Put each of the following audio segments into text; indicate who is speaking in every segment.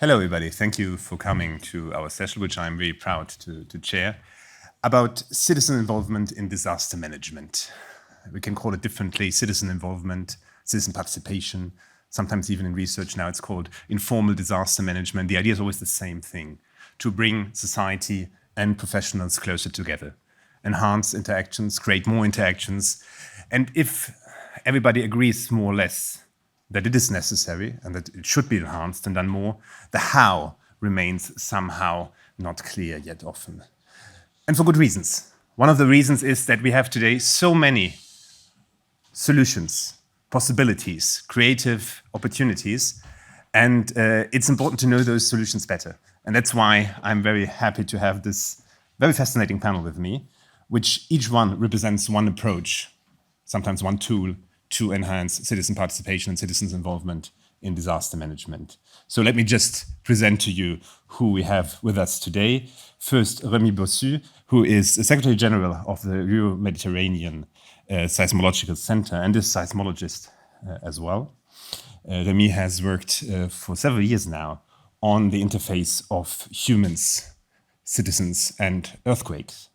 Speaker 1: Hello, everybody. Thank you for coming to our session, which I'm very proud to chair, about citizen involvement in disaster management. We can call it differently: citizen involvement, citizen participation. Sometimes even in research now it's called informal disaster management. The idea is always the same thing: to bring society and professionals closer together, enhance interactions, create more interactions. And if everybody agrees more or less that it is necessary and that it should be enhanced and done more, the how remains somehow not clear yet often. And for good reasons. One of the reasons is that we have today so many solutions, possibilities, creative opportunities, and it's important to know those solutions better. And that's why I'm very happy to have this very fascinating panel with me, which each one represents one approach, sometimes one tool, to enhance citizen participation and citizens' involvement in disaster management. So let me just present to you who we have with us today. First, Remy Bossu, who is the Secretary General of the Euro-Mediterranean Seismological Center and is a seismologist as well. Remy has worked for several years now on the interface of humans, citizens, and earthquakes.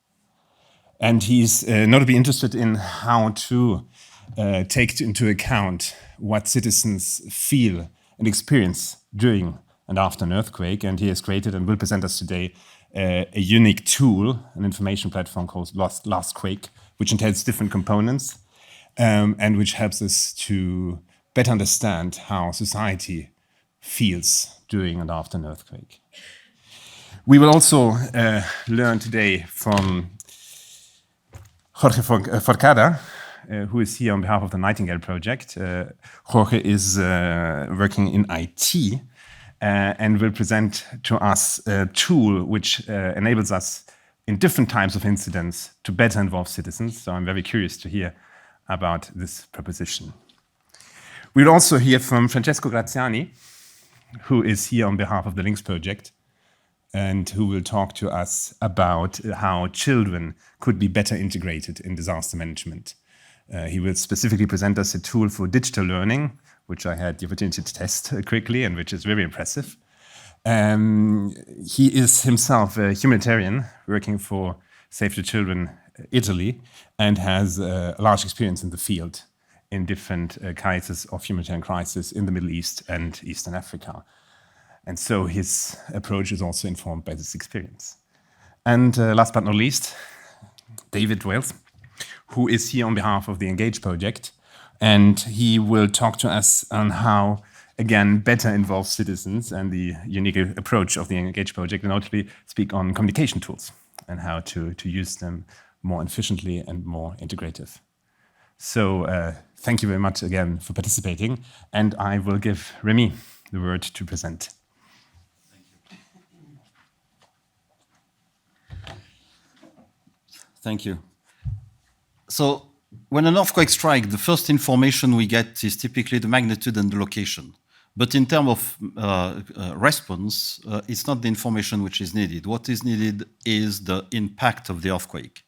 Speaker 1: And he's notably interested in how to take into account what citizens feel and experience during and after an earthquake. And he has created and will present us today a unique tool, an information platform called LastQuake, which entails different components and which helps us to better understand how society feels during and after an earthquake. We will also learn today from Jorge Forcada, who is here on behalf of the NIGHTINGALE project. Jorge is working in IT and will present to us a tool which enables us in different types of incidents to better involve citizens. So I'm very curious to hear about this proposition. We'll also hear from Francesco Graziani, who is here on behalf of the LINKS project, and who will talk to us about how children could be better integrated in disaster management. He will specifically present us a tool for digital learning, which I had the opportunity to test quickly and which is very impressive. He is himself a humanitarian working for Save the Children Italy and has a large experience in the field in different cases of humanitarian crisis in the Middle East and Eastern Africa. And so his approach is also informed by this experience. And last but not least, David Wales, who is here on behalf of the ENGAGE project, and he will talk to us on how, again, better involve citizens and the unique approach of the ENGAGE project, and notably speak on communication tools and how to use them more efficiently and more integrative. So thank you very much again for participating, and I will give Remy the word to present.
Speaker 2: Thank you. So when an earthquake strikes, the first information we get is typically the magnitude and the location. But in terms of response, it's not the information which is needed. What is needed is the impact of the earthquake.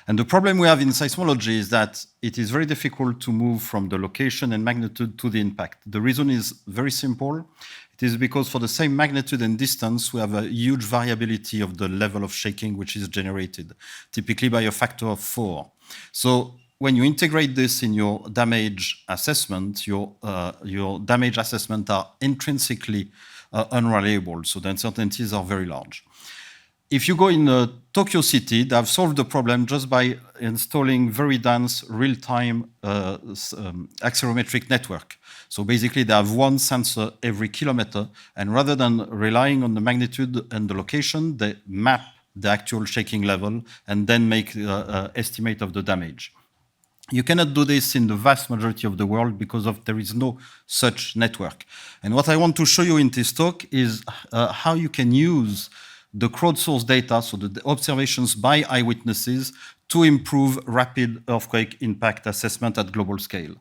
Speaker 2: And the problem we have in seismology is that it is very difficult to move from the location and magnitude to the impact. The reason is very simple. It is because for the same magnitude and distance, we have a huge variability of the level of shaking which is generated, typically by a factor of 4. So when you integrate this in your damage assessment, your damage assessments are intrinsically unreliable, so the uncertainties are very large. If you go in Tokyo City, they have solved the problem just by installing very dense real-time accelerometric network. So basically, they have one sensor every kilometer, and rather than relying on the magnitude and the location, they map the actual shaking level and then make an estimate of the damage. You cannot do this in the vast majority of the world because there is no such network. And what I want to show you in this talk is how you can use the crowdsourced data, so the observations by eyewitnesses, to improve rapid earthquake impact assessment at global scale.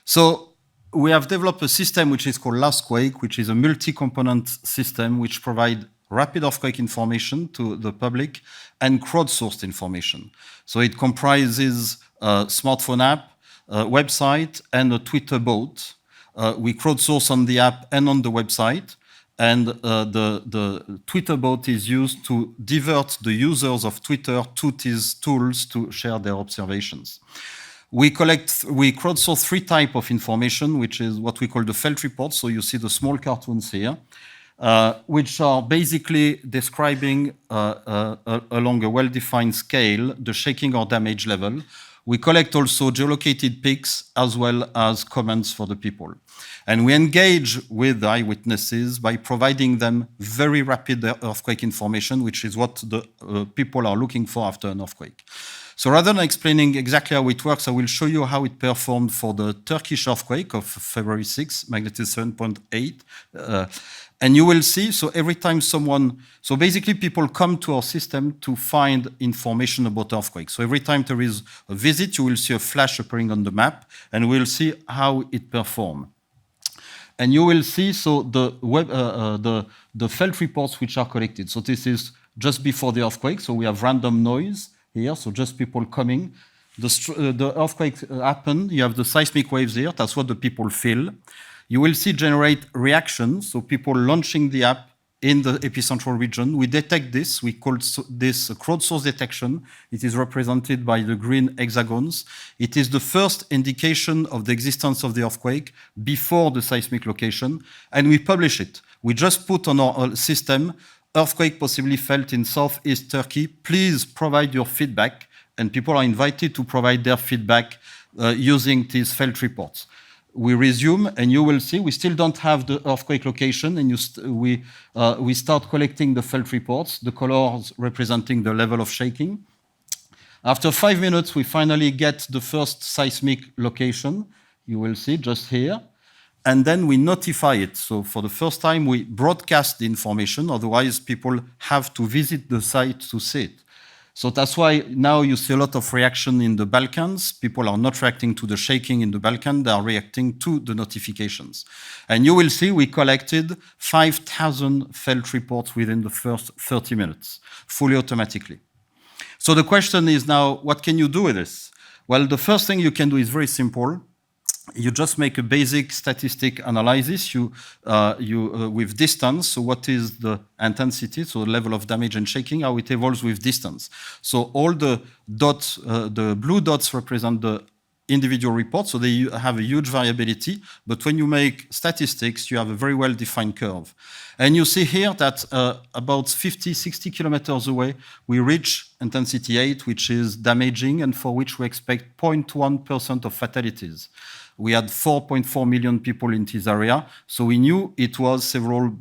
Speaker 2: So we have developed a system which is called LastQuake, which is a multi-component system which provides rapid earthquake information to the public and crowdsourced information. So it comprises a smartphone app, a website, and a Twitter bot. We crowdsource on the app and on the website. and the Twitter bot is used to divert the users of Twitter to these tools to share their observations. We crowdsource 3 types of information, which is what we call the felt reports. So you see the small cartoons here, which are basically describing along a well-defined scale the shaking or damage level. We collect also geolocated peaks as well as comments for the people. And we engage with the eyewitnesses by providing them very rapid earthquake information, which is what the people are looking for after an earthquake. So rather than explaining exactly how it works, I will show you how it performed for the Turkish earthquake of February 6, magnitude 7.8. And you will see, so every time so basically people come to our system to find information about earthquakes. So every time there is a visit, you will see a flash appearing on the map, and we'll see how it performed. And you will see, so the felt reports which are collected. So this is just before the earthquake, so we have random noise here, so just people coming. The earthquake happened, you have the seismic waves here, that's what the people feel. You will see generate reactions, so people launching the app in the epicentral region. We detect this, we call this crowdsource detection. It is represented by the green hexagons. It is the first indication of the existence of the earthquake before the seismic location, and we publish it. We just put on our system, earthquake possibly felt in southeast Turkey. Please provide your feedback, and people are invited to provide their feedback using these felt reports. We resume, and you will see we still don't have the earthquake location, and we start collecting the felt reports, the colors representing the level of shaking. After 5 minutes, we finally get the first seismic location. You will see just here. And then we notify it. So for the first time, we broadcast the information. Otherwise, people have to visit the site to see it. So that's why now you see a lot of reaction in the Balkans. People are not reacting to the shaking in the Balkans. They are reacting to the notifications. And you will see we collected 5,000 felt reports within the first 30 minutes, fully automatically. So the question is now, what can you do with this? Well, the first thing you can do is very simple. You just make a basic statistic analysis with distance. So what is the intensity, so level of damage and shaking, how it evolves with distance. So all the dots, the blue dots represent the individual reports, so they have a huge variability. But when you make statistics, you have a very well-defined curve. And you see here that about 50, 60 kilometers away, we reach intensity 8, which is damaging, and for which we expect 0.1% of fatalities. We had 4.4 million people in this area, so we knew it was several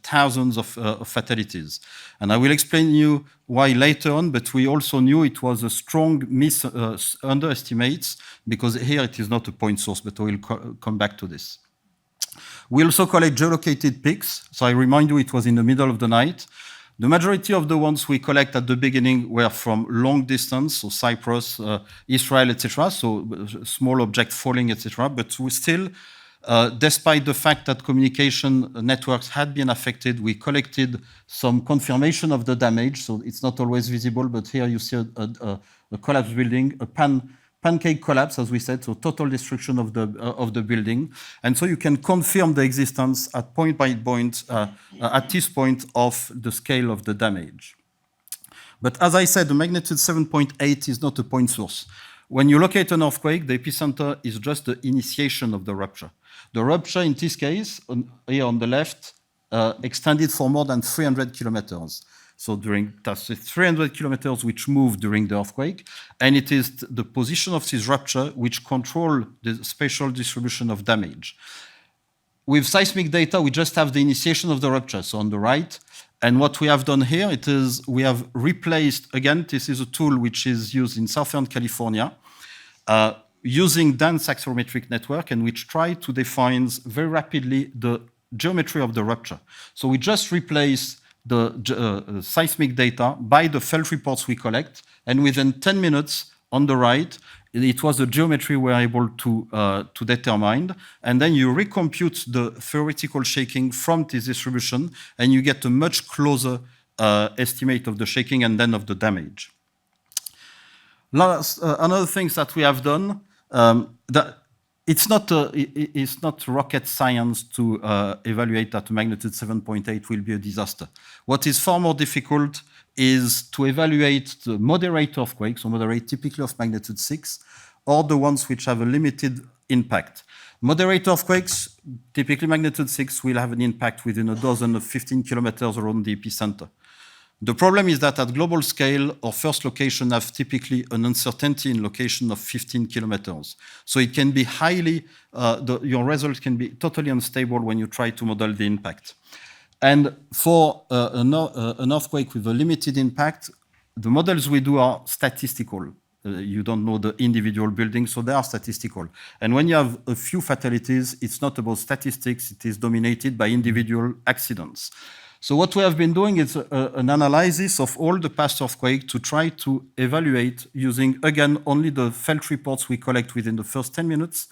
Speaker 2: thousands of fatalities. And I will explain you why later on, but we also knew it was a strong underestimate, because here it is not a point source, but I will come back to this. We also collect geolocated peaks. So I remind you, it was in the middle of the night. The majority of the ones we collect at the beginning were from long distance, so Cyprus, Israel, etc., so small object falling, etc. But we still, despite the fact that communication networks had been affected, we collected some confirmation of the damage, so it's not always visible, but here you see a collapsed building, a pancake collapse, as we said, so total destruction of the building. And so you can confirm the existence at point by point, at this point of the scale of the damage. But as I said, the magnitude 7.8 is not a point source. When you locate an earthquake, the epicenter is just the initiation of the rupture. The rupture in this case, here on the left, extended for more than 300 kilometers. So that's 300 kilometers which moved during the earthquake, and it is the position of this rupture which control the spatial distribution of damage. With seismic data, we just have the initiation of the rupture, so on the right. And what we have done here, we have replaced, again, this is a tool which is used in Southern California, using dense accelerometric network, and which try to define very rapidly the geometry of the rupture. So we just replace the seismic data by the felt reports we collect, and within 10 minutes on the right, it was the geometry we were able to determine, and then you recompute the theoretical shaking from this distribution, and you get a much closer estimate of the shaking and then of the damage. Another thing that we have done, it's not rocket science to evaluate that a magnitude 7.8 will be a disaster. What is far more difficult is to evaluate the moderate earthquakes, so moderate typically of magnitude 6, or the ones which have a limited impact. Moderate earthquakes, typically magnitude 6, will have an impact within a dozen of 15 kilometers around the epicenter. The problem is that at global scale, our first location have typically an uncertainty in location of 15 kilometers. So it can be highly, your results can be totally unstable when you try to model the impact. And for an earthquake with a limited impact, the models we do are statistical. You don't know the individual buildings, so they are statistical. And when you have a few fatalities, it's not about statistics, it is dominated by individual accidents. So what we have been doing is an analysis of all the past earthquakes to try to evaluate using, again, only the felt reports we collect within the first 10 minutes.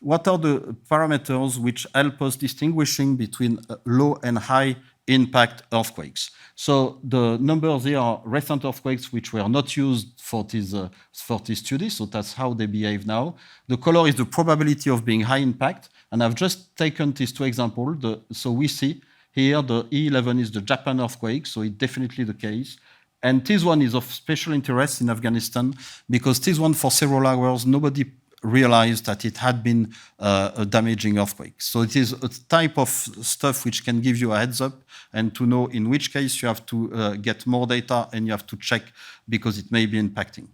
Speaker 2: What are the parameters which help us distinguishing between low and high impact earthquakes? So the numbers here are recent earthquakes which were not used for this study, so that's how they behave now. The color is the probability of being high impact, and I've just taken these two examples. So we see here the E11 is the Japan earthquake, so it's definitely the case. And this one is of special interest in Afghanistan because this one for several hours, nobody realized that it had been a damaging earthquake. So it is a type of stuff which can give you a heads up and to know in which case you have to get more data and you have to check because it may be impacting.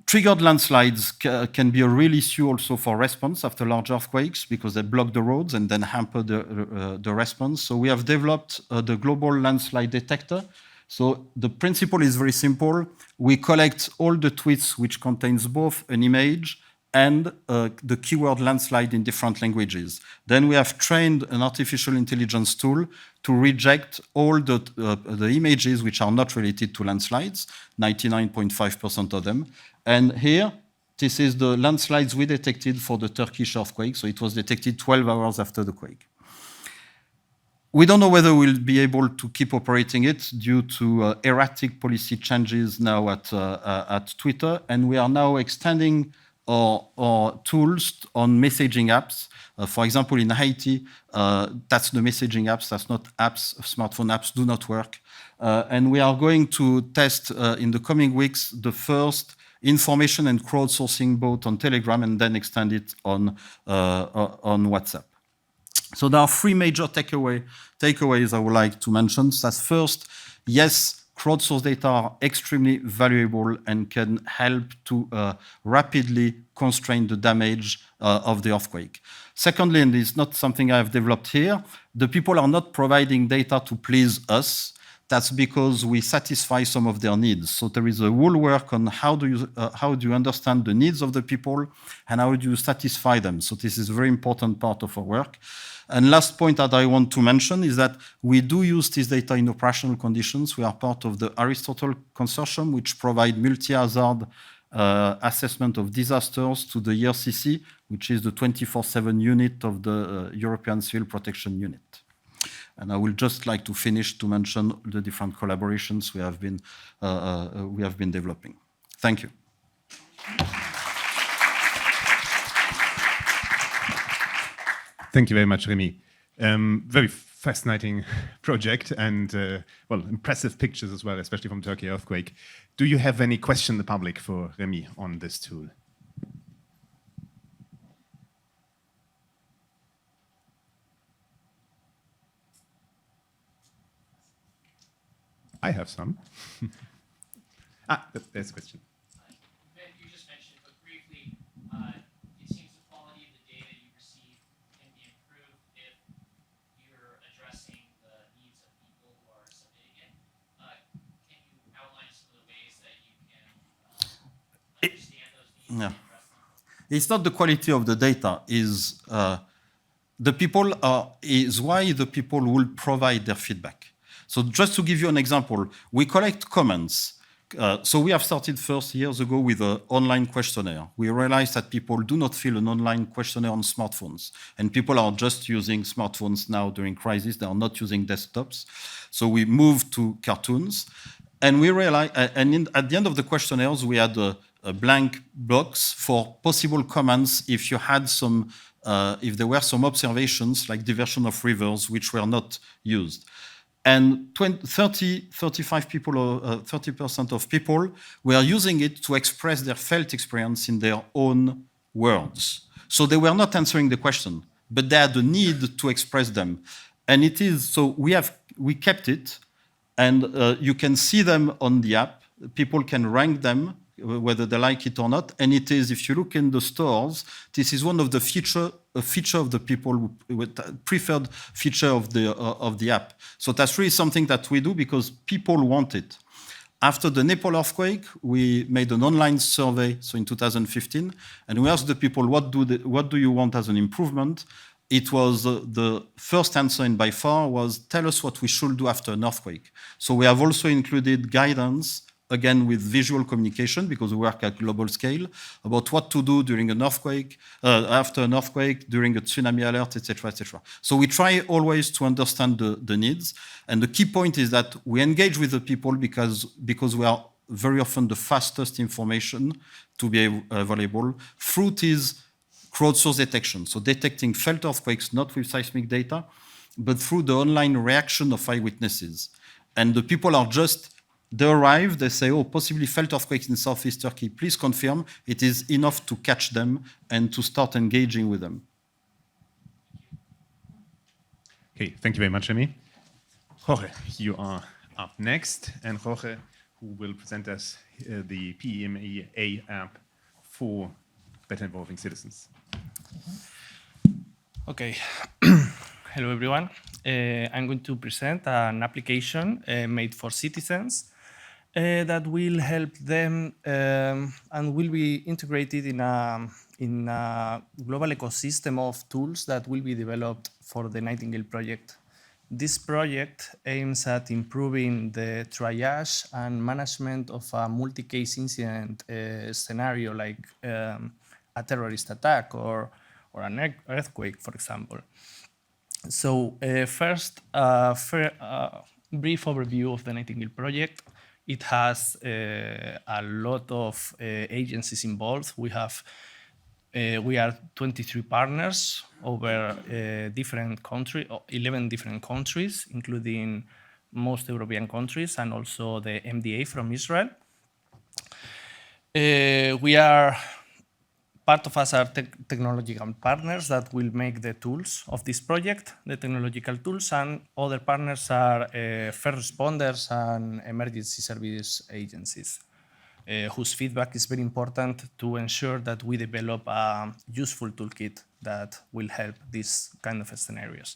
Speaker 2: Triggered landslides can be a real issue also for response after large earthquakes because they block the roads and then hamper the response. So we have developed the global landslide detector. So the principle is very simple. We collect all the tweets which contains both an image and the keyword landslide in different languages. Then we have trained an artificial intelligence tool to reject all the images which are not related to landslides, 99.5% of them. And here, this is the landslides we detected for the Turkish earthquake. So it was detected 12 hours after the quake. We don't know whether we'll be able to keep operating it due to erratic policy changes now at Twitter. And we are now extending our tools on messaging apps. For example, in Haiti, that's the messaging apps, that's not apps, smartphone apps do not work. And we are going to test in the coming weeks the first information and crowdsourcing both on Telegram and then extend it on WhatsApp. So there are three major takeaways I would like to mention. That's first, yes, crowdsourced data are extremely valuable and can help to rapidly constrain the damage of the earthquake. Secondly, and it's not something I've developed here, the people are not providing data to please us. That's because we satisfy some of their needs. So there is a whole work on how do you understand the needs of the people and how do you satisfy them. So this is a very important part of our work. And last point that I want to mention is that we do use this data in operational conditions. We are part of the Aristotle Consortium, which provide multi-hazard assessment of disasters to the ERCC, which is the 24/7 unit of the European Civil Protection Unit. And I would just like to finish to mention the different collaborations we have been developing. Thank you.
Speaker 1: Thank you very much, Remy. Very fascinating project and, well, impressive pictures as well, especially from Turkey earthquake. Do you have any question in the public for Remy on this tool? I have some. There's a question.
Speaker 3: You just mentioned, but briefly, it seems the quality of the data you receive can be improved if you're addressing the needs of people who are submitting it. Can you outline some of the ways that you can understand those needs and address them?
Speaker 2: It's not the quality of the data, is why the people will provide their feedback. So just to give you an example, we collect comments. So we have started first years ago with an online questionnaire. We realized that people do not fill an online questionnaire on smartphones. And people are just using smartphones now during crisis. They are not using desktops. So we moved to cartoons. And we realized, at the end of the questionnaires, we had blank box for possible comments if you had some, if there were some observations like diversion of rivers which were not used. And 35 people or 30% of people were using it to express their felt experience in their own words. So they were not answering the question, but they had the need to express them. And it is, so we kept it, and you can see them on the app. People can rank them, whether they like it or not. And it is, if you look in the stores, this is one of the feature of the people with preferred feature of the app. So that's really something that we do because people want it. After the Nepal earthquake, we made an online survey, so in 2015, and we asked the people, what do you want as an improvement? It was the first answer, and by far was, tell us what we should do after an earthquake. So we have also included guidance, again with visual communication, because we work at global scale, about what to do during an earthquake, after an earthquake, during a tsunami alert, etc., etc. So we try always to understand the needs. And the key point is that we engage with the people because we are very often the fastest information to be available. Fruit is crowdsourced detection, so detecting felt earthquakes not with seismic data, but through the online reaction of eyewitnesses. And the people are just, they arrive, they say, oh, possibly felt earthquakes in Southeast Turkey, please confirm. It is enough to catch them and to start engaging with them.
Speaker 1: Okay, thank you very much, Remy. Jorge, you are up next, and Jorge, who will present us the PEMEA app for better involving citizens.
Speaker 4: Okay. Hello, everyone. I'm going to present an application made for citizens that will help them and will be integrated in a global ecosystem of tools that will be developed for the Nightingale project. This project aims at improving the triage and management of a multi-case incident scenario like a terrorist attack or an earthquake, for example. So first, brief overview of the Nightingale project. It has a lot of agencies involved. We are 23 partners over 11 different countries, including most European countries and also the MDA from Israel. Part of us are technological partners that will make the tools of this project, the technological tools, and other partners are first responders and emergency service agencies, whose feedback is very important to ensure that we develop a useful toolkit that will help these kind of scenarios.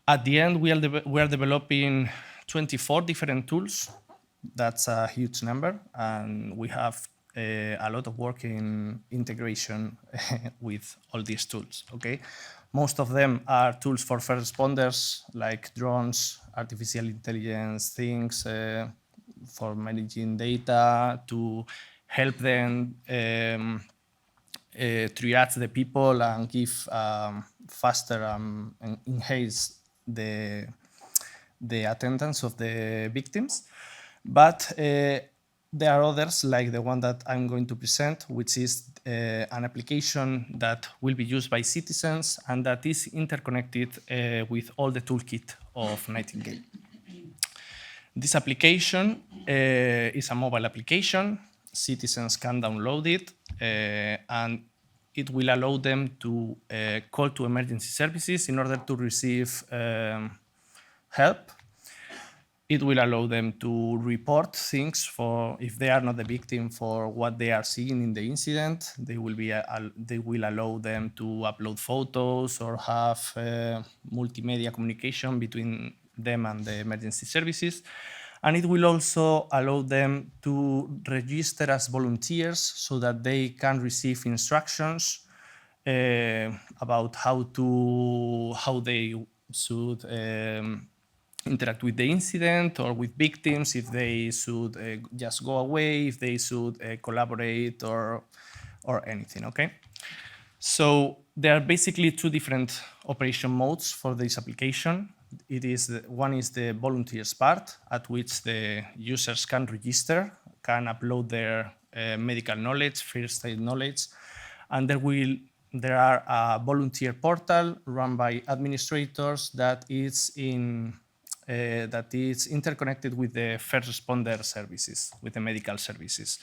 Speaker 4: At the end, we are developing 24 different tools. That's a huge number, and we have a lot of work in integration with all these tools, okay? Most of them are tools for first responders, like drones, artificial intelligence, things for managing data, to help them triage the people and give faster and enhance the attendance of the victims. But there are others, like the one that I'm going to present, which is an application that will be used by citizens and that is interconnected with all the toolkit of Nightingale. This application is a mobile application. Citizens can download it, and it will allow them to call to emergency services in order to receive help. It will allow them to report things for if they are not the victim for what they are seeing in the incident. They will allow them to upload photos or have multimedia communication between them and the emergency services. And it will also allow them to register as volunteers so that they can receive instructions about how they should interact with the incident or with victims, if they should just go away, if they should collaborate or anything, okay? So there are basically two different operation modes for this application. One is the volunteers part, at which the users can register, can upload their medical knowledge, first aid knowledge, and there are a volunteer portal run by administrators that is interconnected with the first responder services, with the medical services.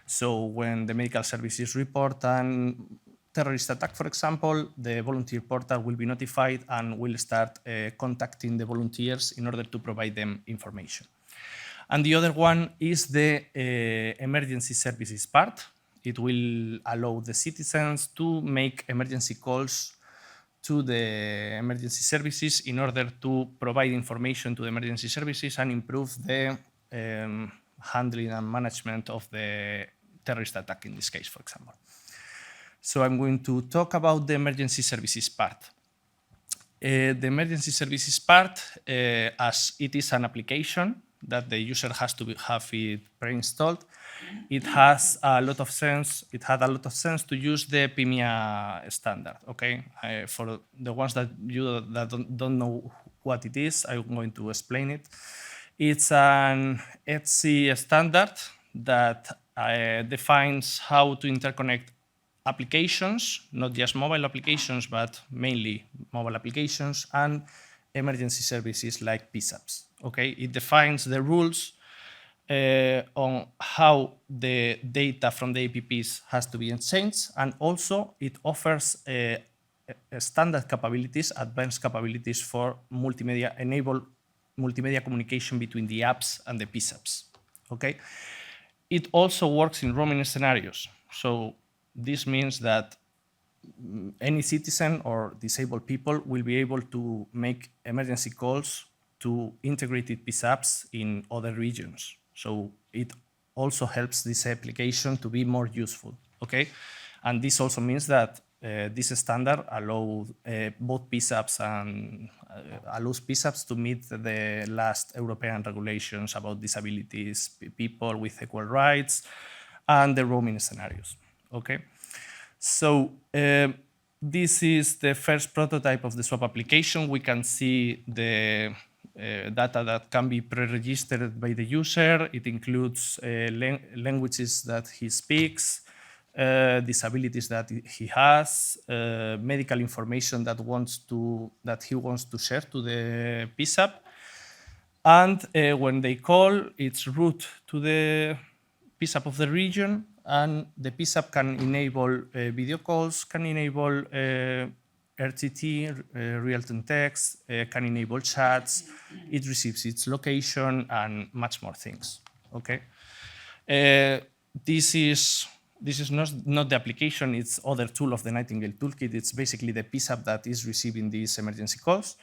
Speaker 4: So when the medical services report an terrorist attack, for example, the volunteer portal will be notified and will start contacting the volunteers in order to provide them information. And the other one is the emergency services part. It will allow the citizens to make emergency calls to the emergency services in order to provide information to the emergency services and improve the handling and management of the terrorist attack in this case, for example. So I'm going to talk about the emergency services part. The emergency services part, as it is an application that the user has to have it pre-installed, it has a lot of sense. It had a lot of sense to use the PEMEA standard. Okay, for the ones that don't know what it is, I'm going to explain it. It's an ETSI standard that defines how to interconnect applications, not just mobile applications, but mainly mobile applications and emergency services like PSAPs. Okay, it defines the rules on how the data from the APPs has to be exchanged, and also it offers standard capabilities, advanced capabilities for multimedia, enable multimedia communication between the apps and the PSAPs. Okay, it also works in roaming scenarios. So this means that any citizen or disabled people will be able to make emergency calls to integrated PSAPs in other regions. So it also helps this application to be more useful, okay? And this also means that this standard allows both PSAPs and allows PSAPs to meet the last European regulations about disabilities, people with equal rights, and the roaming scenarios, okay? So this is the first prototype of the swap application. We can see the data that can be pre-registered by the user. It includes languages that he speaks, disabilities that he has, medical information that he wants to share to the PSAP. And when they call, it's route to the PSAP of the region, and the PSAP can enable video calls, can enable RTT, real-time text, can enable chats, it receives its location, and much more things, okay? This is not the application, it's other tool of the Nightingale toolkit. It's basically the PSAP that is receiving these emergency calls.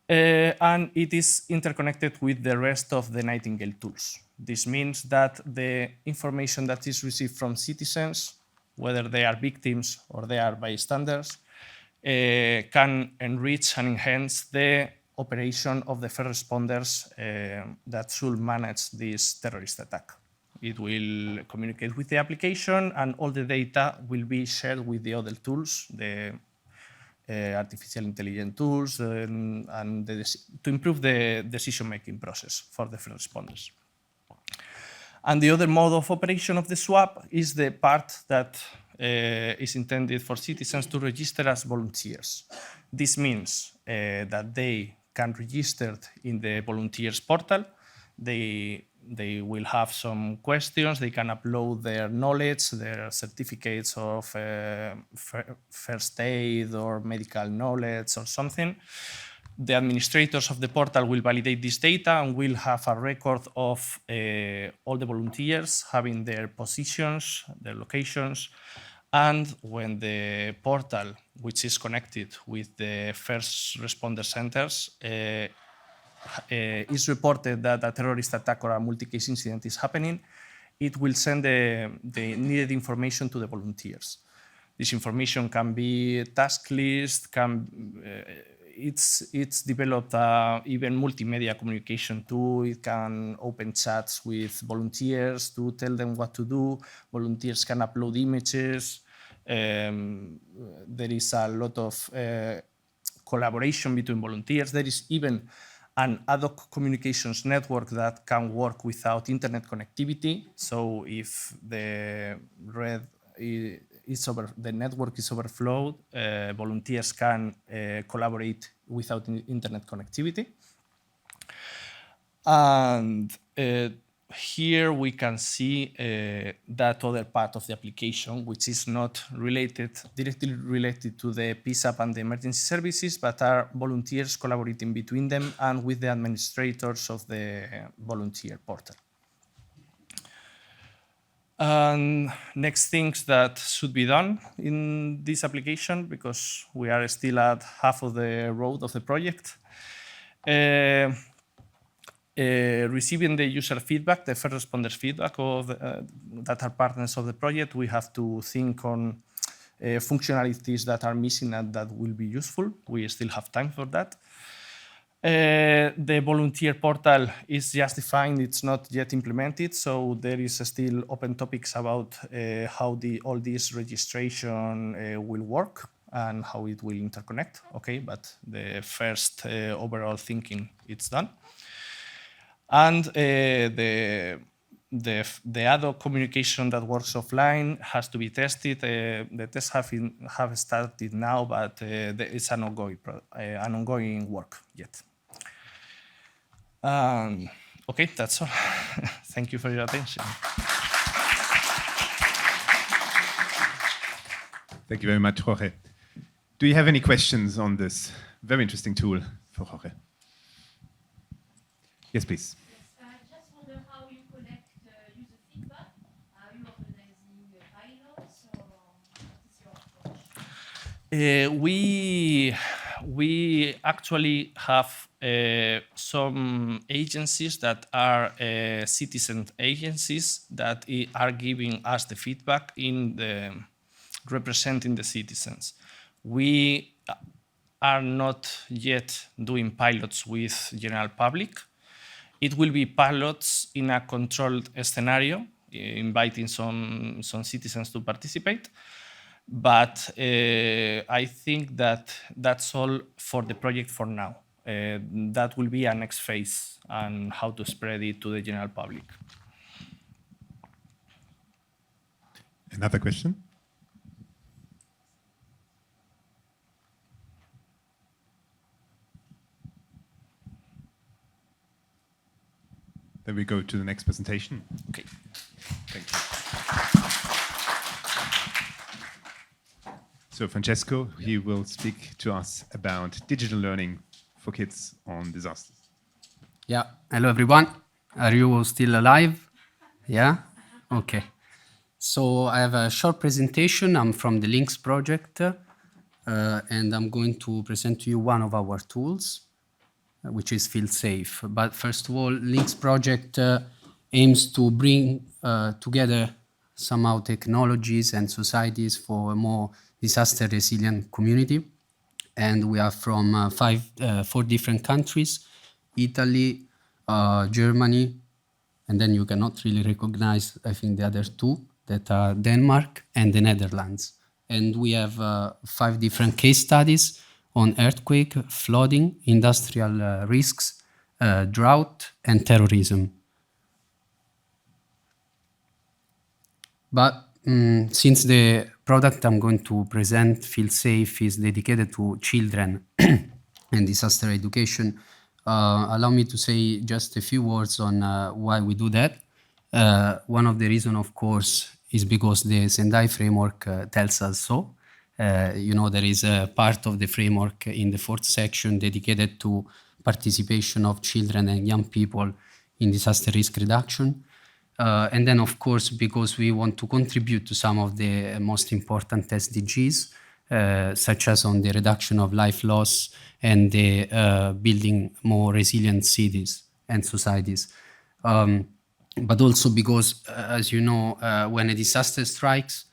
Speaker 4: And it is interconnected with the rest of the Nightingale tools. This means that the information that is received from citizens, whether they are victims or they are bystanders, can enrich and enhance the operation of the first responders that should manage this terrorist attack. It will communicate with the application, and all the data will be shared with the other tools, the artificial intelligence tools, to improve the decision-making process for the first responders. And the other mode of operation of the swap is the part that is intended for citizens to register as volunteers. This means that they can register in the volunteers portal. They will have some questions. They can upload their knowledge, their certificates of first aid or medical knowledge or something. The administrators of the portal will validate this data and will have a record of all the volunteers having their positions, their locations. And when the portal, which is connected with the first responder centers, is reported that a terrorist attack or a multi-case incident is happening, it will send the needed information to the volunteers. This information can be task list, it's developed even multimedia communication tool. It can open chats with volunteers to tell them what to do. Volunteers can upload images. There is a lot of collaboration between volunteers. There is even an ad hoc communications network that can work without internet connectivity. So if the the network is overflowed, volunteers can collaborate without internet connectivity. And here we can see that other part of the application, which is not directly related to the Peace App and the emergency services, but are volunteers collaborating between them and with the administrators of the volunteer portal. And next things that should be done in this application, because we are still at half of the road of the project. Receiving the user feedback, the first responders feedback of that are partners of the project, we have to think on functionalities that are missing and that will be useful. We still have time for that. The volunteer portal is just defined, it's not yet implemented, so there is still open topics about how all this registration will work and how it will interconnect. Okay, but the first overall thinking, it's done. And the ad hoc communication that works offline has to be tested. The tests have started now, but it's an ongoing work yet. Okay, that's all. Thank you for your attention.
Speaker 1: Thank you very much, Jorge. Do you have any questions on this very interesting tool for Jorge? Yes, please.
Speaker 5: Yes, I just wonder how you collect user feedback. Are you organizing pilots, or what is your approach?
Speaker 4: We actually have some agencies that are citizen agencies that are giving us the feedback representing the citizens. We are not yet doing pilots with general public. It will be pilots in a controlled scenario, inviting some citizens to participate. But I think that that's all for the project for now. That will be a next phase and how to spread it to the general public.
Speaker 1: Another question? Then we go to the next presentation.
Speaker 4: Okay.
Speaker 1: Thank you. So Francesco, he will speak to us about digital learning for kids on disasters.
Speaker 6: Yeah. Hello, everyone. Are you still alive? Yeah? Okay. So I have a short presentation. I'm from the Links project, and I'm going to present to you one of our tools, which is Feel Safe. But first of all, Links project aims to bring together somehow technologies and societies for a more disaster resilient community. And we are from 4 different countries: Italy, Germany, and then you cannot really recognize, I think, the other 2 that are Denmark and the Netherlands. And we have 5 different case studies on earthquake, flooding, industrial risks, drought, and terrorism. But since the product I'm going to present, Feel Safe, is dedicated to children and disaster education, allow me to say just a few words on why we do that. One of the reasons, of course, is because the Sendai framework tells us so. There is a part of the framework in the 4th section dedicated to participation of children and young people in disaster risk reduction. And then, of course, because we want to contribute to some of the most important SDGs, such as on the reduction of life loss and the building more resilient cities and societies. But also because, as you know, when a disaster strikes,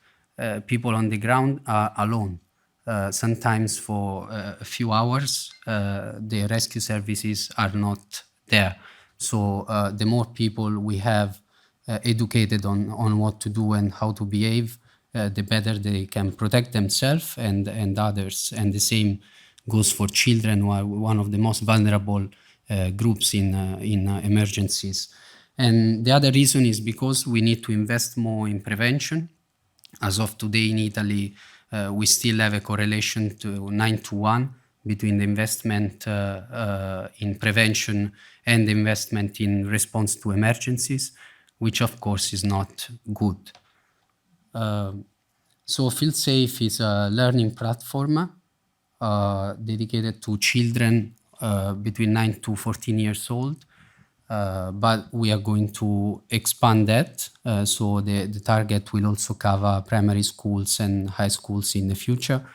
Speaker 6: people on the ground are alone. Sometimes for a few hours, the rescue services are not there. So the more people we have educated on what to do and how to behave, the better they can protect themselves and others. And the same goes for children, who are one of the most vulnerable groups in emergencies. And the other reason is because we need to invest more in prevention. As of today in Italy, we still have a correlation to 9-to-1 between the investment in prevention and the investment in response to emergencies, which of course is not good. So FeelSafe is a learning platform dedicated to children between 9 to 14 years old. But we are going to expand that. So the target will also cover primary schools and high schools in the future.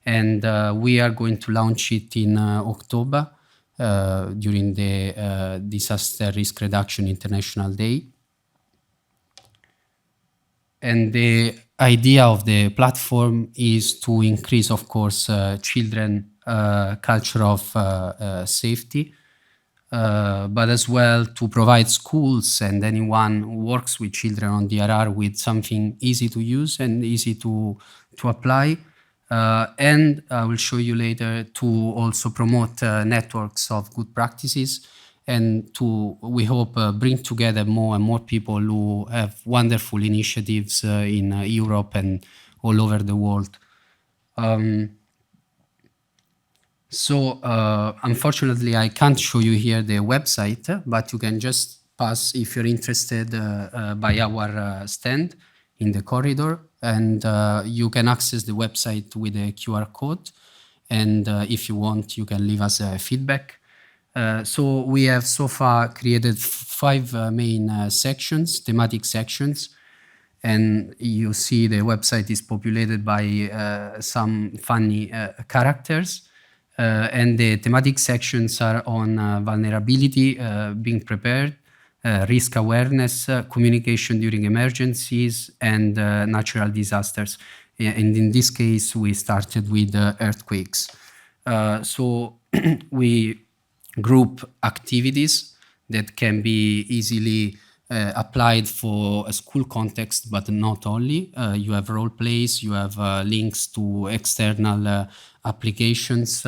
Speaker 6: And we are going to launch it in October during the Disaster Risk Reduction International Day. And the idea of the platform is to increase, of course, children culture of safety, but as well to provide schools and anyone who works with children on DRR with something easy to use and easy to apply. And I will show you later to also promote networks of good practices and to, we hope, bring together more and more people who have wonderful initiatives in Europe and all over the world. So unfortunately, I can't show you here the website, but you can just pass if you're interested by our stand in the corridor, and you can access the website with a QR code. And if you want, you can leave us feedback. So we have so far created 5 main sections, thematic sections. And you see the website is populated by some funny characters. And the thematic sections are on vulnerability, being prepared, risk awareness, communication during emergencies, and natural disasters. And in this case, we started with earthquakes. So we group activities that can be easily applied for a school context, but not only. You have role plays, you have links to external applications,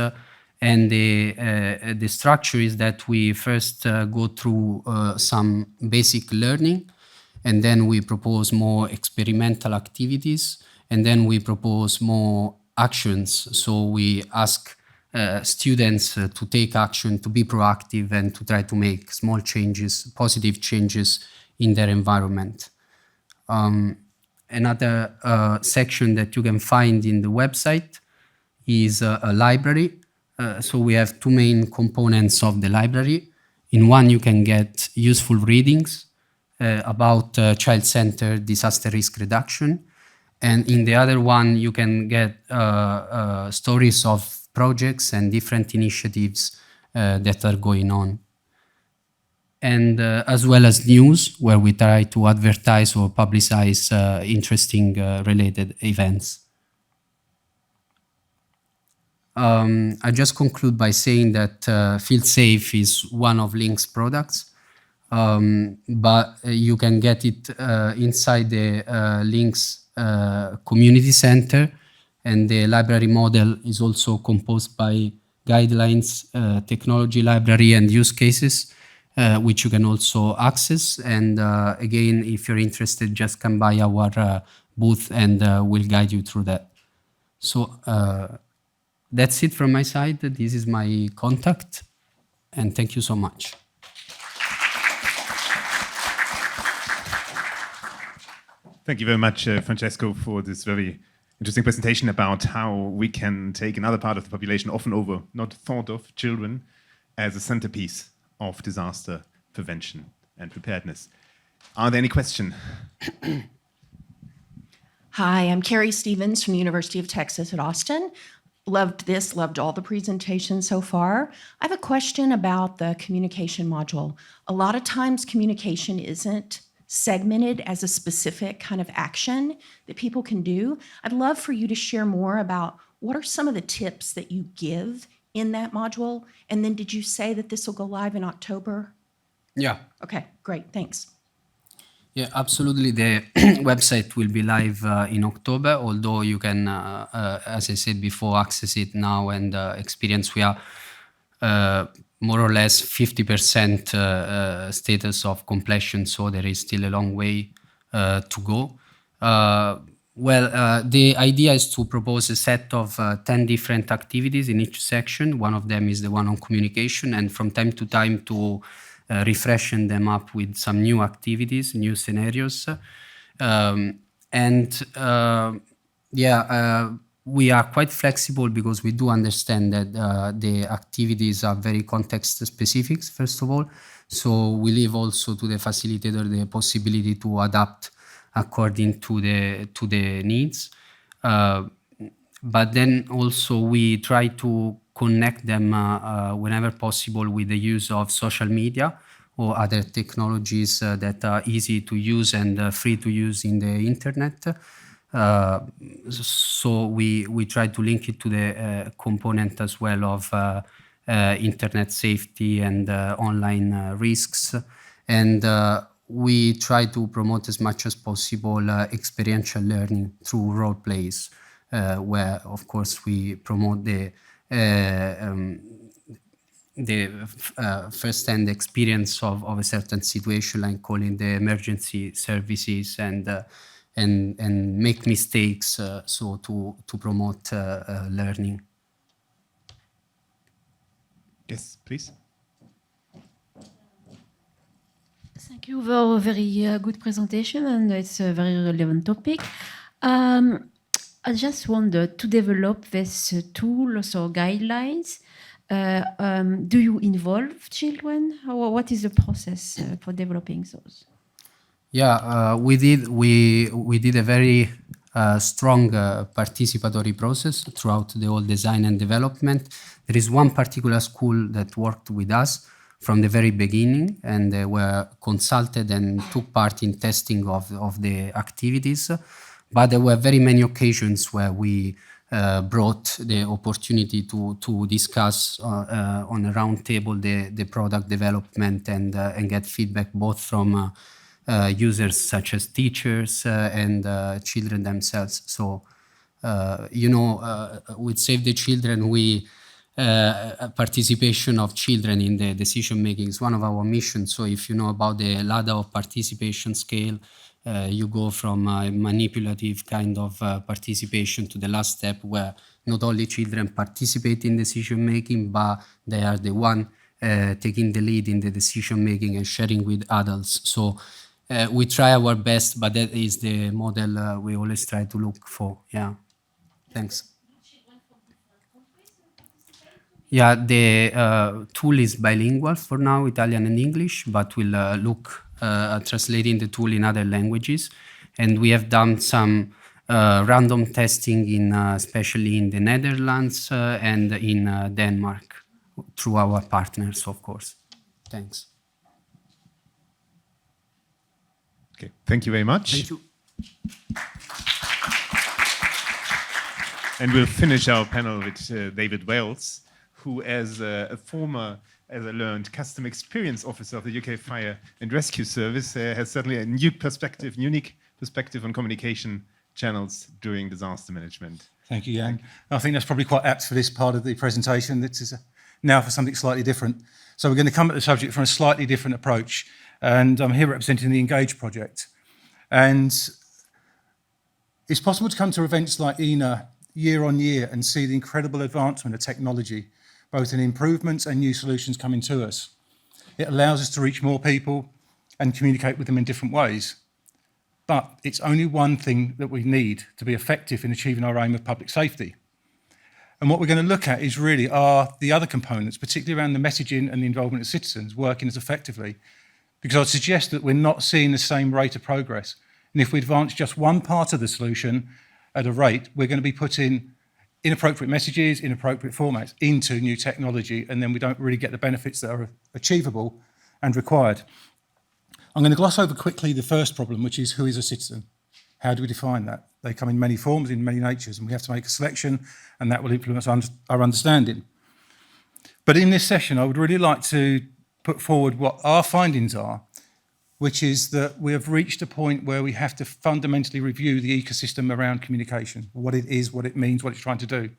Speaker 6: and the structure is that we first go through some basic learning, and then we propose more experimental activities, and then we propose more actions. So we ask students to take action, to be proactive, and to try to make small changes, positive changes in their environment. Another section that you can find in the website is a library. So we have 2 main components of the library. In one, you can get useful readings about child-centered disaster risk reduction. And in the other one, you can get stories of projects and different initiatives that are going on. And as well as news, where we try to advertise or publicize interesting related events. I just conclude by saying that FeelSafe is one of Link's products, but you can get it inside the Link's community center, and the library model is also composed by guidelines, technology library, and use cases, which you can also access. And again, if you're interested, just come by our booth and we'll guide you through that. So that's it from my side. This is my contact, and thank you so much.
Speaker 1: Thank you very much, Francesco, for this very interesting presentation about how we can take another part of the population, often not thought of, children, as a centerpiece of disaster prevention and preparedness. Are there any questions?
Speaker 7: Hi, I'm Carrie Stevens from the University of Texas at Austin. Loved all the presentations so far. I have a question about the communication module. A lot of times communication isn't segmented as a specific kind of action that people can do. I'd love for you to share more about what are some of the tips that you give in that module? And then did you say that this will go live in October?
Speaker 6: Yeah.
Speaker 7: Okay, great, thanks.
Speaker 6: Yeah, absolutely. The website will be live in October, although you can, as I said before, access it now and experience. We are more or less 50% status of completion, so there is still a long way to go. The idea is to propose a set of 10 different activities in each section. One of them is the one on communication, and from time to time to refreshen them up with some new activities, new scenarios. We are quite flexible because we do understand that the activities are very context specific, first of all. So we leave also to the facilitator the possibility to adapt according to the needs. But then also we try to connect them whenever possible with the use of social media or other technologies that are easy to use and free to use in the internet. So we try to link it to the component as well of internet safety and online risks. And we try to promote as much as possible experiential learning through role plays, where of course we promote the first-hand experience of a certain situation, like calling the emergency services and make mistakes, so to promote learning.
Speaker 1: Yes, please.
Speaker 8: Thank you for a very good presentation, and it's a very relevant topic. I just wondered, to develop this tools or guidelines, do you involve children? What is the process for developing those?
Speaker 6: Yeah, we did a very strong participatory process throughout the whole design and development. There is one particular school that worked with us from the very beginning, and they were consulted and took part in testing of the activities. But there were very many occasions where we brought the opportunity to discuss on a round table the product development and get feedback both from users such as teachers and children themselves. So, with Save the Children, participation of children in the decision making is one of our missions. So if you know about the ladder of participation scale, you go from a manipulative kind of participation to the last step, where not only children participate in decision making, but they are the one taking the lead in the decision making and sharing with adults. So we try our best, but that is the model we always try to look for. Yeah, thanks. Yeah, the tool is bilingual for now, Italian and English, but we'll look at translating the tool in other languages. And we have done some random testing especially in the Netherlands and in Denmark through our partners, of course. Thanks.
Speaker 1: Okay, thank you very much.
Speaker 6: Thank you.
Speaker 1: And we'll finish our panel with David Wells, who as a learned custom experience officer of the UK Fire and Rescue Service has certainly a unique perspective on communication channels during disaster management.
Speaker 9: Thank you, Jan. I think that's probably quite apt for this part of the presentation. This is now for something slightly different. So we're going to come at the subject from a slightly different approach. And I'm here representing the Engage project. And it's possible to come to events like EENA year on year and see the incredible advancement of technology, both in improvements and new solutions coming to us. It allows us to reach more people and communicate with them in different ways. But it's only one thing that we need to be effective in achieving our aim of public safety. And what we're going to look at is really are the other components, particularly around the messaging and the involvement of citizens, working as effectively. Because I'd suggest that we're not seeing the same rate of progress. And if we advance just one part of the solution at a rate, we're going to be putting inappropriate messages, inappropriate formats into new technology, and then we don't really get the benefits that are achievable and required. I'm going to gloss over quickly the first problem, which is who is a citizen? How do we define that? They come in many forms, in many natures, and we have to make a selection, and that will influence our understanding. But in this session, I would really like to put forward what our findings are, which is that we have reached a point where we have to fundamentally review the ecosystem around communication, what it is, what it means, what it's trying to do.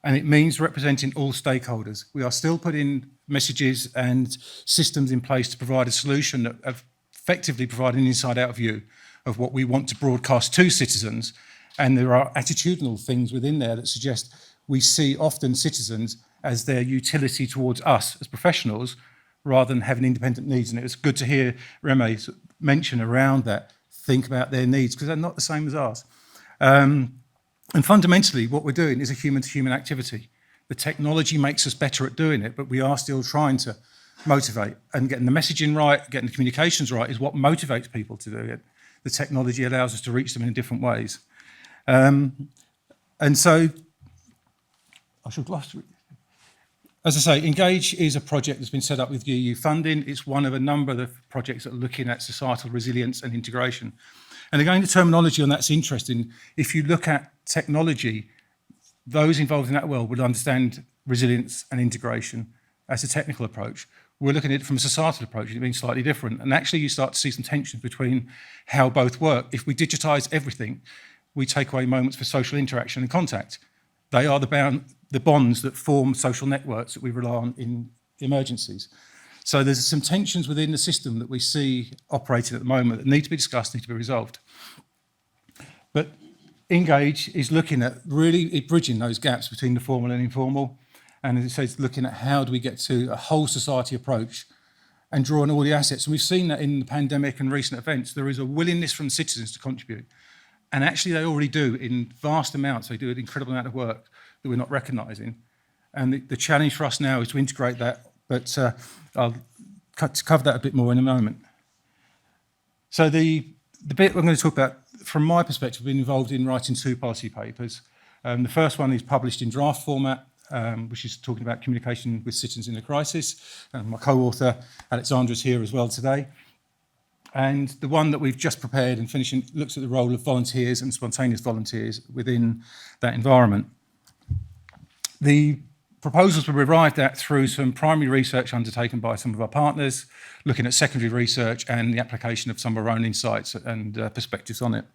Speaker 9: And it means representing all stakeholders. We are still putting messages and systems in place to provide a solution that effectively provide an inside-out view of what we want to broadcast to citizens. And there are attitudinal things within there that suggest we see often citizens as their utility towards us as professionals rather than having independent needs. And it was good to hear Remy mention around that, think about their needs, because they're not the same as ours. And fundamentally, what we're doing is a human-to-human activity. The technology makes us better at doing it, but we are still trying to motivate. And getting the messaging right, getting the communications right is what motivates people to do it. The technology allows us to reach them in different ways. And so, as I say, Engage is a project that's been set up with EU funding. It's one of a number of projects that are looking at societal resilience and integration. And again, the terminology on that's interesting. If you look at technology, those involved in that world would understand resilience and integration as a technical approach. We're looking at it from a societal approach, it means slightly different. And actually you start to see some tensions between how both work. If we digitise everything, we take away moments for social interaction and contact. They are the bonds that form social networks that we rely on in emergencies. So there's some tensions within the system that we see operating at the moment that need to be discussed, need to be resolved. But Engage is looking at really bridging those gaps between the formal and informal. And as it says, looking at how do we get to a whole society approach and draw on all the assets. And we've seen that in the pandemic and recent events. There is a willingness from citizens to contribute. And actually they already do in vast amounts. They do an incredible amount of work that we're not recognising. And the challenge for us now is to integrate that. But I'll cover that a bit more in a moment. So the bit we're going to talk about, from my perspective, I've been involved in writing 2 policy papers. The first one is published in draft format, which is talking about communication with citizens in a crisis. And my co-author, Alexandra, is here as well today. And the one that we've just prepared and finishing looks at the role of volunteers and spontaneous volunteers within that environment. The proposals were arrived at through some primary research undertaken by some of our partners, looking at secondary research and the application of some of our own insights and perspectives on it.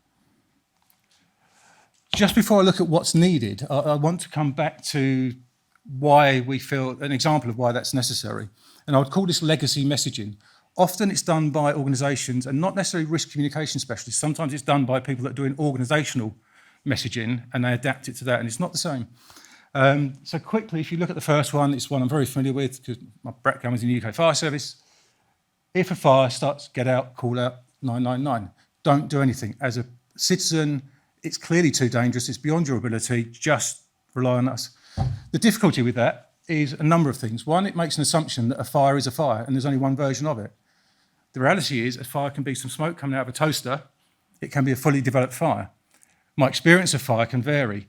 Speaker 9: Just before I look at what's needed, I want to come back to why we feel, an example of why that's necessary. And I would call this legacy messaging. Often it's done by organisations and not necessarily risk communication specialists. Sometimes it's done by people that are doing organisational messaging and they adapt it to that, and it's not the same. So quickly, if you look at the first one, it's one I'm very familiar with because my background was in the UK Fire Service. If a fire starts, get out, call out 999. Don't do anything. As a citizen, it's clearly too dangerous. It's beyond your ability. Just rely on us. The difficulty with that is a number of things. One, it makes an assumption that a fire is a fire and there's only one version of it. The reality is a fire can be some smoke coming out of a toaster. It can be a fully developed fire. My experience of fire can vary.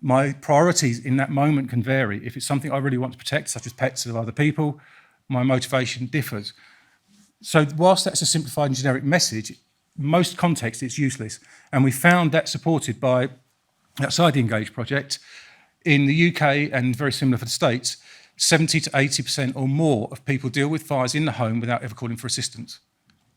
Speaker 9: My priorities in that moment can vary. If it's something I really want to protect, such as pets of other people, my motivation differs. So whilst that's a simplified and generic message, most contexts it's useless. And we found that supported by, outside the Engage project, in the UK and very similar for the States, 70 to 80% or more of people deal with fires in the home without ever calling for assistance.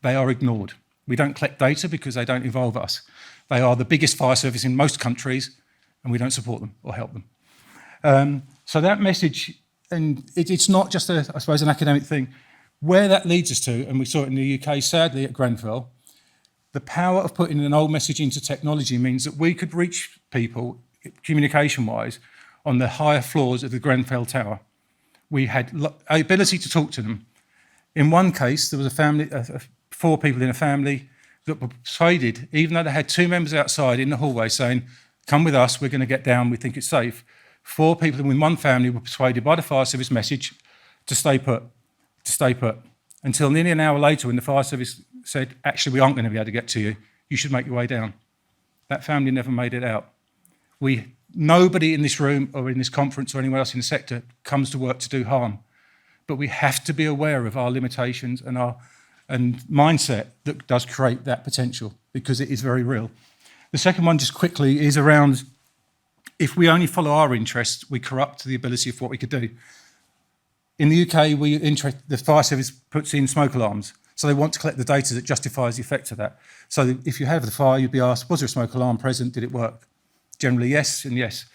Speaker 9: They are ignored. We don't collect data because they don't involve us. They are the biggest fire service in most countries and we don't support them or help them. So that message, and it's not just, I suppose, an academic thing. Where that leads us to, and we saw it in the UK, sadly, at Grenfell, the power of putting an old message into technology means that we could reach people, communication-wise, on the higher floors of the Grenfell Tower. We had ability to talk to them. In one case, there was a family, 4 people in a family that were persuaded, even though they had 2 members outside in the hallway saying, come with us, we're going to get down, we think it's safe. 4 people in one family were persuaded by the fire service message to stay put, until nearly an hour later when the fire service said, actually, we aren't going to be able to get to you, you should make your way down. That family never made it out. Nobody in this room or in this conference or anywhere else in the sector comes to work to do harm. But we have to be aware of our limitations and mindset that does create that potential because it is very real. The second one, just quickly, is around if we only follow our interests, we corrupt the ability of what we could do. In the UK, the fire service puts in smoke alarms. So they want to collect the data that justifies the effect of that. So if you have the fire, you'd be asked, was there a smoke alarm present? Did it work? Generally, yes and yes.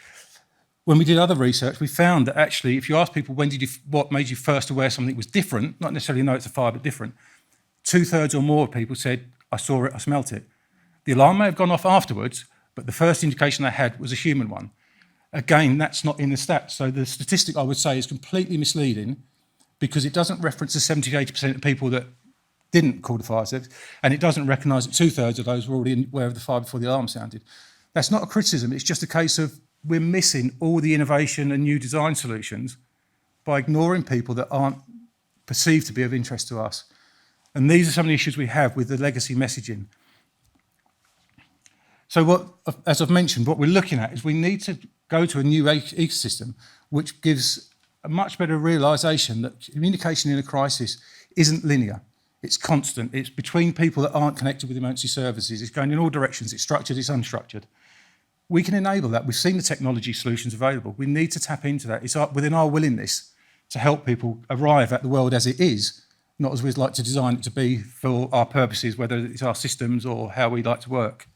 Speaker 9: when we did other research, we found that actually, if you ask people what made you first aware something was different, not necessarily know it's a fire, but different, 2/3 or more of people said, I saw it, I smelt it. The alarm may have gone off afterwards, but the first indication they had was a human one. Again, that's not in the stats. So the statistic, I would say, is completely misleading because it doesn't reference the 70 to 80% of people that didn't call the fire service, and it doesn't recognise that 2/3 of those were already aware of the fire before the alarm sounded. That's not a criticism, it's just a case of we're missing all the innovation and new design solutions by ignoring people that aren't perceived to be of interest to us. And these are some of the issues we have with the legacy messaging. So as I've mentioned, what we're looking at is we need to go to a new ecosystem which gives a much better realisation that communication in a crisis isn't linear. It's constant. It's between people that aren't connected with emergency services. It's going in all directions. It's structured. It's unstructured. We can enable that. We've seen the technology solutions available. We need to tap into that. It's within our willingness to help people arrive at the world as it is, not as we'd like to design it to be for our purposes, whether it's our systems or how we like to work.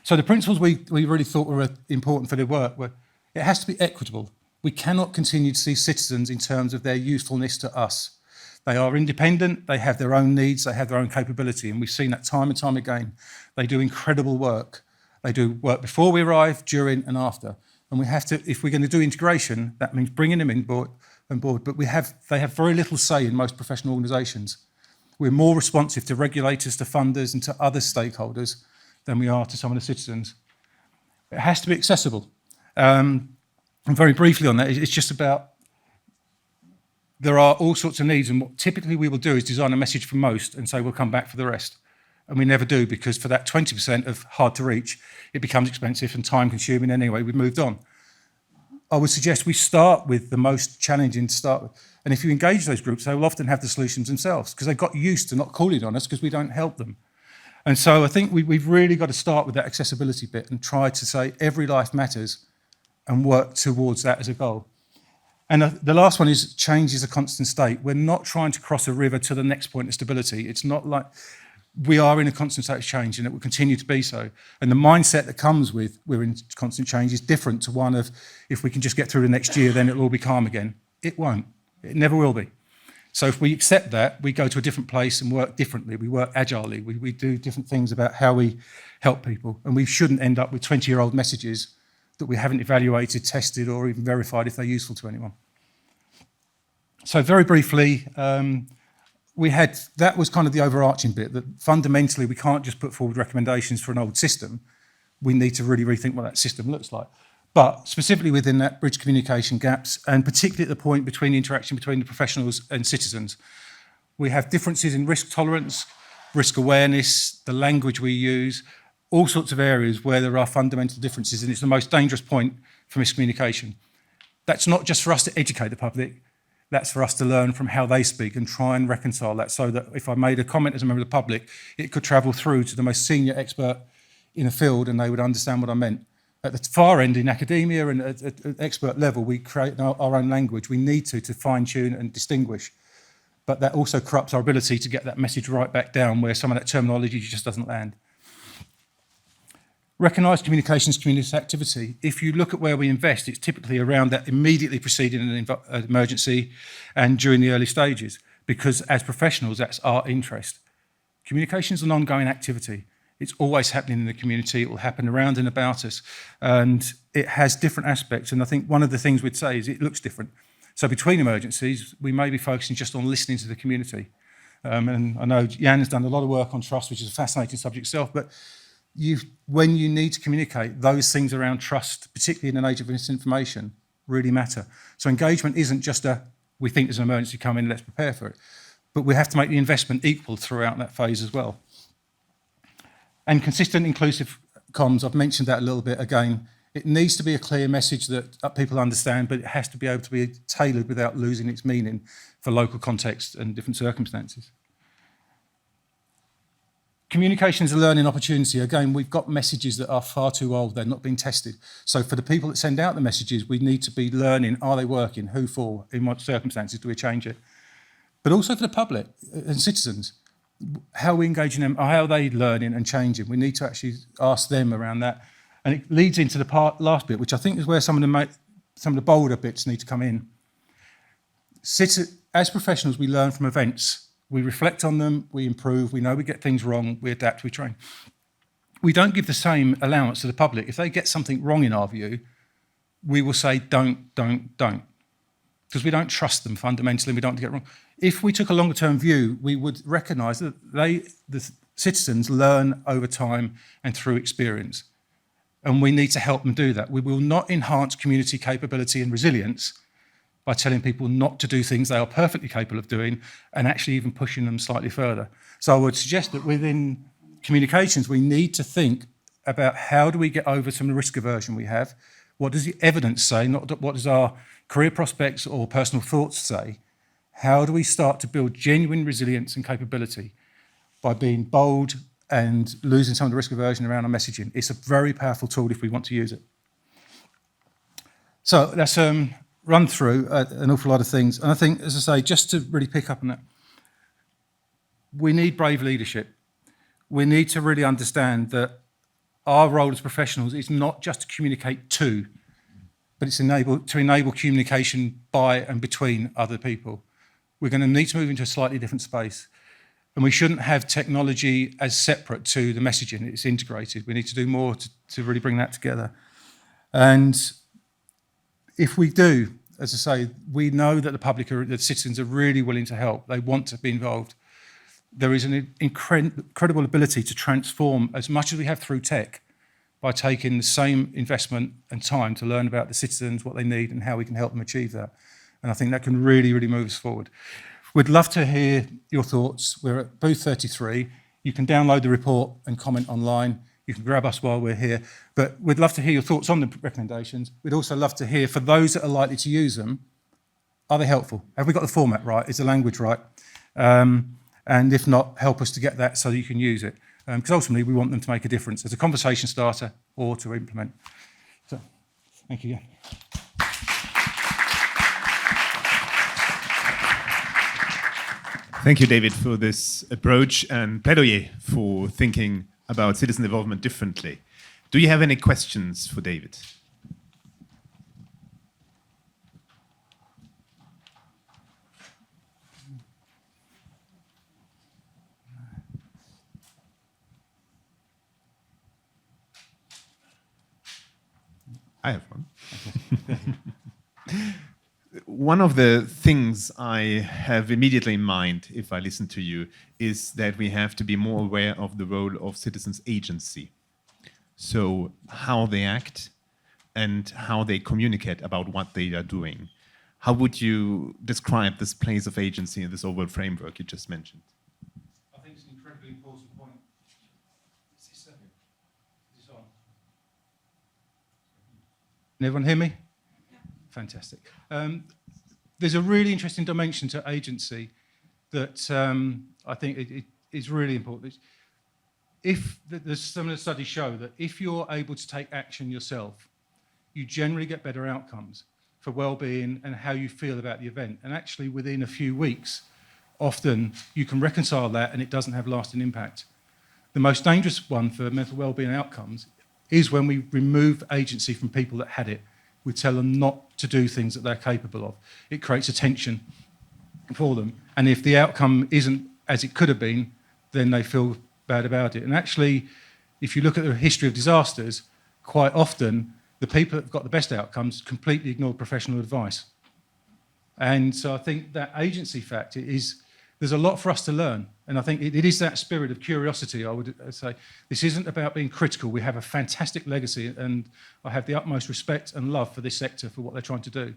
Speaker 9: So the principles we really thought were important for the work were it has to be equitable. We cannot continue to see citizens in terms of their usefulness to us. They are independent, they have their own needs, they have their own capability, and we've seen that time and time again. They do incredible work. They do work before we arrive, during and after. And we have to, if we're going to do integration, that means bringing them on board, but they have very little say in most professional organisations. We're more responsive to regulators, to funders and to other stakeholders than we are to some of the citizens. It has to be accessible. And very briefly on that, it's just about there are all sorts of needs, and what typically we will do is design a message for most and say we'll come back for the rest. And we never do, because for that 20% of hard to reach, it becomes expensive and time consuming anyway. We've moved on. I would suggest we start with the most challenging to start with. And if you engage those groups, they will often have the solutions themselves because they've got used to not calling on us because we don't help them. And so I think we've really got to start with that accessibility bit and try to say every life matters and work towards that as a goal. And the last one is change is a constant state. We're not trying to cross a river to the next point of stability. It's not like we are in a constant state of change, and it will continue to be so. And the mindset that comes with we're in constant change is different to one of if we can just get through the next year, then it'll all be calm again. It won't. It never will be. So if we accept that, we go to a different place and work differently. We work agilely. We do different things about how we help people. And we shouldn't end up with 20-year-old messages that we haven't evaluated, tested, or even verified if they're useful to anyone. So very briefly, that was kind of the overarching bit, that fundamentally we can't just put forward recommendations for an old system. We need to really rethink what that system looks like. But specifically within that, bridge communication gaps, and particularly at the point between the interaction between the professionals and citizens. We have differences in risk tolerance, risk awareness, the language we use, all sorts of areas where there are fundamental differences, and it's the most dangerous point for miscommunication. That's not just for us to educate the public, that's for us to learn from how they speak and try and reconcile that so that if I made a comment as a member of the public, it could travel through to the most senior expert in a field and they would understand what I meant. At the far end, in academia and at expert level, we create our own language. We need to fine-tune and distinguish. But that also corrupts our ability to get that message right back down where some of that terminology just doesn't land. Recognised communications community activity. If you look at where we invest, it's typically around that immediately preceding an emergency and during the early stages, because as professionals, that's our interest. Communication is an ongoing activity. It's always happening in the community. It will happen around and about us. And it has different aspects. And I think one of the things we'd say is it looks different. So between emergencies, we may be focusing just on listening to the community. And I know Jan has done a lot of work on trust, which is a fascinating subject itself. But when you need to communicate, those things around trust, particularly in an age of misinformation, really matter. So engagement isn't just we think there's an emergency coming, let's prepare for it. But we have to make the investment equal throughout that phase as well. And consistent, inclusive comms, I've mentioned that a little bit again. It needs to be a clear message that people understand, but it has to be able to be tailored without losing its meaning for local context and different circumstances. Communication is a learning opportunity. Again, we've got messages that are far too old. They're not being tested. So for the people that send out the messages, we need to be learning, are they working, who for, in what circumstances do we change it? But also for the public and citizens, how are we engaging them, how are they learning and changing? We need to actually ask them around that. And it leads into the last bit, which I think is where some of the bolder bits need to come in. As professionals, we learn from events. We reflect on them, we improve, we know we get things wrong, we adapt, we train. We don't give the same allowance to the public. If they get something wrong in our view, we will say, don't. Because we don't trust them fundamentally, we don't want to get it wrong. If we took a longer term view, we would recognise that the citizens learn over time and through experience. And we need to help them do that. We will not enhance community capability and resilience by telling people not to do things they are perfectly capable of doing and actually even pushing them slightly further. So I would suggest that within communications, we need to think about how do we get over some of the risk aversion we have. What does the evidence say, not what does our career prospects or personal thoughts say? How do we start to build genuine resilience and capability by being bold and losing some of the risk aversion around our messaging? It's a very powerful tool if we want to use it. So let's run through an awful lot of things. And I think, as I say, just to really pick up on that, we need brave leadership. We need to really understand that our role as professionals is not just to communicate to, but it's to enable communication by and between other people. We're going to need to move into a slightly different space. And we shouldn't have technology as separate to the messaging. It's integrated. We need to do more to really bring that together. And if we do, as I say, we know that the citizens are really willing to help. They want to be involved. There is an incredible ability to transform as much as we have through tech by taking the same investment and time to learn about the citizens, what they need, and how we can help them achieve that. And I think that can really, really move us forward. We'd love to hear your thoughts. We're at booth 33. You can download the report and comment online. You can grab us while we're here. But we'd love to hear your thoughts on the recommendations. We'd also love to hear, for those that are likely to use them, are they helpful? Have we got the format right? Is the language right? And if not, help us to get that so that you can use it. Because ultimately, we want them to make a difference as a conversation starter or to implement. So, thank you.
Speaker 1: Thank you, David, for this approach and plaidoyer for thinking about citizen involvement differently. Do you have any questions for David? I have one. One of the things I have immediately in mind, if I listen to you, is that we have to be more aware of the role of citizens' agency. So how they act and how they communicate about what they are doing. How would you describe this place of agency in this overall framework you just mentioned?
Speaker 9: I think it's an incredibly important point. Is this on? Can everyone hear me? Yeah. Fantastic. There's a really interesting dimension to agency that I think it is really important. Some of the studies show that if you're able to take action yourself, you generally get better outcomes for well-being and how you feel about the event. And actually, within a few weeks, often you can reconcile that and it doesn't have lasting impact. The most dangerous one for mental well-being outcomes is when we remove agency from people that had it. We tell them not to do things that they're capable of. It creates a tension for them. And if the outcome isn't as it could have been, then they feel bad about it. And actually, if you look at the history of disasters, quite often the people that have got the best outcomes completely ignore professional advice. And so I think that agency factor there's a lot for us to learn. And I think it is that spirit of curiosity, I would say. This isn't about being critical. We have a fantastic legacy, and I have the utmost respect and love for this sector for what they're trying to do.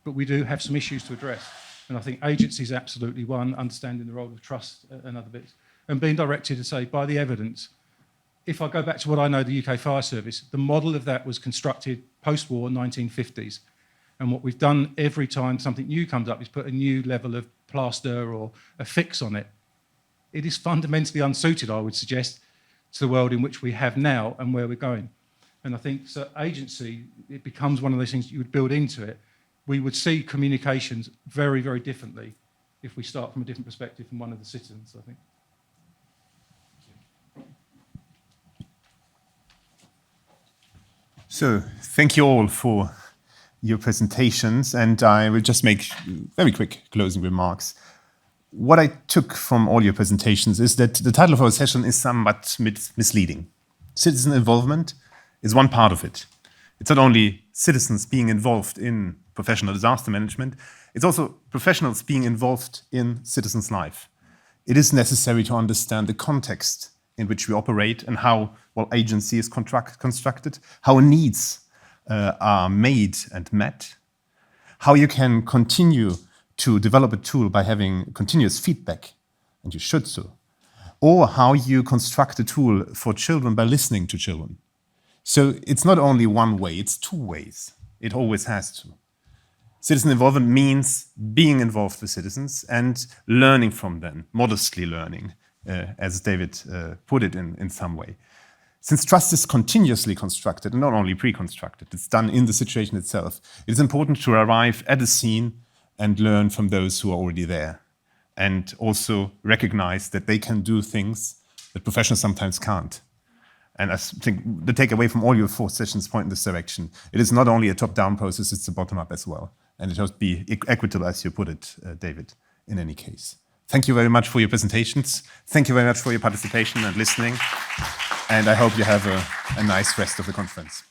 Speaker 9: But we do have some issues to address. And I think agency is absolutely one, understanding the role of trust and other bits. And being directed to say, by the evidence, if I go back to what I know the UK Fire Service, the model of that was constructed post-war 1950s. And what we've done every time something new comes up is put a new level of plaster or a fix on it. It is fundamentally unsuited, I would suggest, to the world in which we have now and where we're going. And I think so agency, it becomes one of those things you would build into it. We would see communications very, very differently if we start from a different perspective from one of the citizens, I think.
Speaker 1: So thank you all for your presentations, and I will just make very quick closing remarks. What I took from all your presentations is that the title of our session is somewhat misleading. Citizen involvement is one part of it. It's not only citizens being involved in professional disaster management, it's also professionals being involved in citizens' life. It is necessary to understand the context in which we operate and how agency is constructed, how needs are made and met, how you can continue to develop a tool by having continuous feedback, and you should so, or how you construct a tool for children by listening to children. So it's not only one way, it's two ways. It always has to. Citizen involvement means being involved with citizens and learning from them, modestly learning, as David put it in some way. Since trust is continuously constructed and not only pre-constructed, it's done in the situation itself, it is important to arrive at a scene and learn from those who are already there, and also recognize that they can do things that professionals sometimes can't. And I think the takeaway from all your 4 sessions point in this direction. It is not only a top-down process, it's a bottom-up as well. And it has to be equitable, as you put it, David, in any case. Thank you very much for your presentations. Thank you very much for your participation and listening. And I hope you have a nice rest of the conference.